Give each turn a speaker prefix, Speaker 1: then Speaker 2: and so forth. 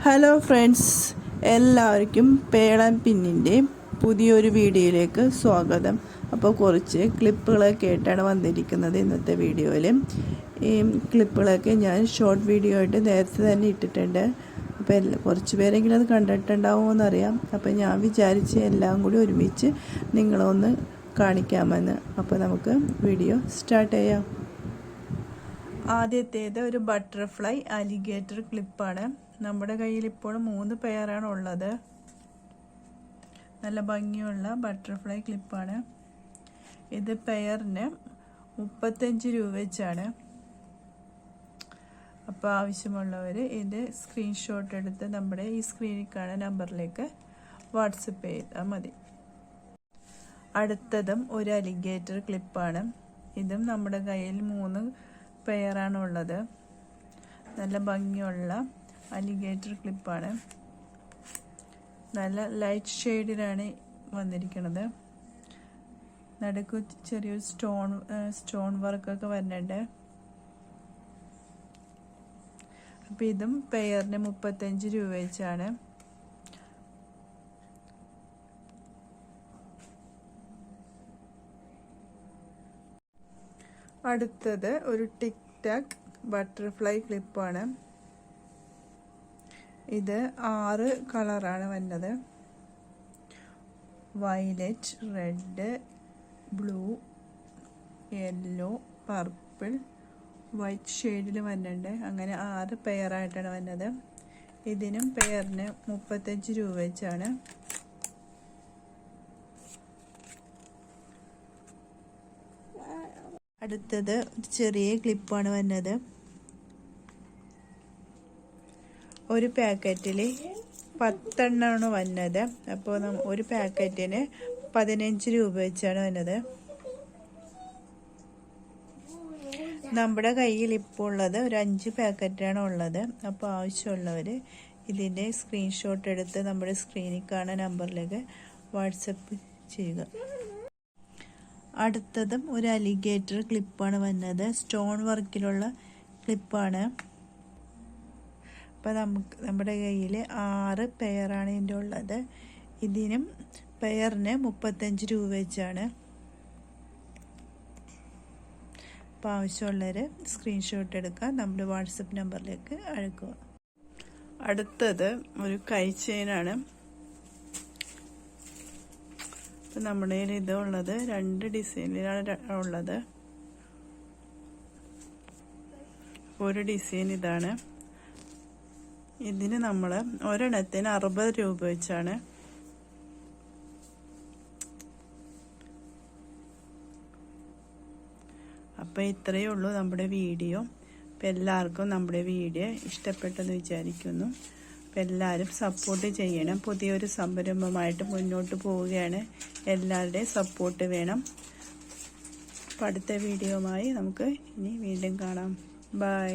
Speaker 1: Hello friends, എല്ലാവർക്കും പേളൻ പിന്നിൻ്റെ പുതിയൊരു വീഡിയോയിലേക്ക് സ്വാഗതം. അപ്പോൾ കുറച്ച് ക്ലിപ്പുകളൊക്കെ ആയിട്ടാണ് വന്നിരിക്കുന്നത് ഇന്നത്തെ വീഡിയോയിൽ. ഈ ക്ലിപ്പുകളൊക്കെ ഞാൻ ഷോർട്ട് വീഡിയോ ആയിട്ട് നേരത്തെ തന്നെ ഇട്ടിട്ടുണ്ട്. അപ്പോൾ കുറച്ച് പേരെങ്കിലും അത് കണ്ടിട്ടുണ്ടാവുമെന്നറിയാം. അപ്പോൾ ഞാൻ വിചാരിച്ച് എല്ലാം കൂടി ഒരുമിച്ച് നിങ്ങളൊന്ന് കാണിക്കാമെന്ന്. അപ്പോൾ നമുക്ക് വീഡിയോ സ്റ്റാർട്ട് ചെയ്യാം. ആദ്യത്തേത് ഒരു ബട്ടർഫ്ലൈ അലിഗേറ്റർ ക്ലിപ്പാണ്. നമ്മുടെ കയ്യിൽ ഇപ്പോൾ 3 പെയറാണ് ഉള്ളത്. നല്ല ഭംഗിയുള്ള ബട്ടർഫ്ലൈ ക്ലിപ്പാണ്. ഇത് പെയറിന് 35 രൂപ വെച്ചാണ്. അപ്പോൾ ആവശ്യമുള്ളവർ ഇത് സ്ക്രീൻഷോട്ട് എടുത്ത് നമ്മുടെ ഈ സ്ക്രീനിൽ കാണുന്ന നമ്പറിലേക്ക് വാട്സപ്പ് ചെയ്താൽ മതി. അടുത്തതും ഒരു അലിഗേറ്റർ ക്ലിപ്പാണ്. ഇതും നമ്മുടെ കയ്യിൽ 3 പെയറാണ് ഉള്ളത്. നല്ല ഭംഗിയുള്ള അലിഗേറ്റർ ക്ലിപ്പാണ്. നല്ല ലൈറ്റ് ഷെയ്ഡിലാണ് വന്നിരിക്കുന്നത്. നടുക്ക് ചെറിയൊരു സ്റ്റോൺ വർക്കൊക്കെ വരുന്നുണ്ട്. അപ്പോൾ ഇതും പെയറിന് 35 രൂപ വെച്ചാണ്. അടുത്തത് ഒരു ടിക് ടാക് ബട്ടർഫ്ലൈ ക്ലിപ്പാണ്. ഇത് 6 കളറാണ് വരുന്നത്. Violet, red, blue, yellow, purple, white ഷെയ്ഡിൽ വരുന്നുണ്ട്. അങ്ങനെ 6 പെയറായിട്ടാണ് വരുന്നത്. ഇതിനും പെയറിന് 35 രൂപ വെച്ചാണ്. അടുത്തത് ഒരു ചെറിയ ക്ലിപ്പാണ് വരുന്നത്. ഒരു പാക്കറ്റിൽ 10 എണ്ണമാണ് വന്നത്. അപ്പോൾ ഒരു പാക്കറ്റിന് 15 രൂപ വെച്ചാണ് വന്നത്. നമ്മുടെ കയ്യിൽ ഇപ്പോൾ ഉള്ളത് ഒരു 5 പാക്കറ്റാണ് ഉള്ളത്. അപ്പോൾ ആവശ്യമുള്ളവർ ഇതിൻ്റെ സ്ക്രീൻഷോട്ട് എടുത്ത് നമ്മുടെ സ്ക്രീനിൽ കാണുന്ന നമ്പറിലേക്ക് വാട്സപ്പ് ചെയ്യുക. അടുത്തതും ഒരു അലിഗേറ്റർ ക്ലിപ്പാണ് വന്നത്. സ്റ്റോൺ വർക്കിലുള്ള ക്ലിപ്പാണ്. അപ്പോൾ നമ്മുടെ കയ്യിൽ 6 പെയറാണ് ഇതിൻ്റെ ഉള്ളത്. ഇതിനും പെയറിന് 35 രൂപ വെച്ചാണ്. അപ്പോൾ ആവശ്യമുള്ളവർ സ്ക്രീൻഷോട്ട് എടുക്കുക, നമ്മുടെ വാട്സപ്പ് നമ്പറിലേക്ക് അയക്കുക. അടുത്തത് ഒരു കൈ ചെയിനാണ്. അപ്പം നമ്മുടെ കയ്യിൽ ഇതുള്ളത് 2 ഡിസൈനിലാണ് ഉള്ളത്. ഒരു ഡിസൈൻ ഇതാണ്. ഇതിന് നമ്മൾ ഒരെണ്ണത്തിന് 60 രൂപ വെച്ചാണ്. അപ്പോൾ ഇത്രയേ ഉള്ളൂ നമ്മുടെ വീഡിയോ. അപ്പം എല്ലാവർക്കും നമ്മുടെ വീഡിയോ ഇഷ്ടപ്പെട്ടെന്ന് വിചാരിക്കുന്നു. അപ്പം എല്ലാവരും സപ്പോർട്ട് ചെയ്യണം. പുതിയൊരു സംരംഭമായിട്ട് മുന്നോട്ട് പോവുകയാണ്. എല്ലാവരുടെയും സപ്പോർട്ട് വേണം. അപ്പം അടുത്ത വീഡിയോയുമായി നമുക്ക് ഇനി വീണ്ടും കാണാം. ബൈ.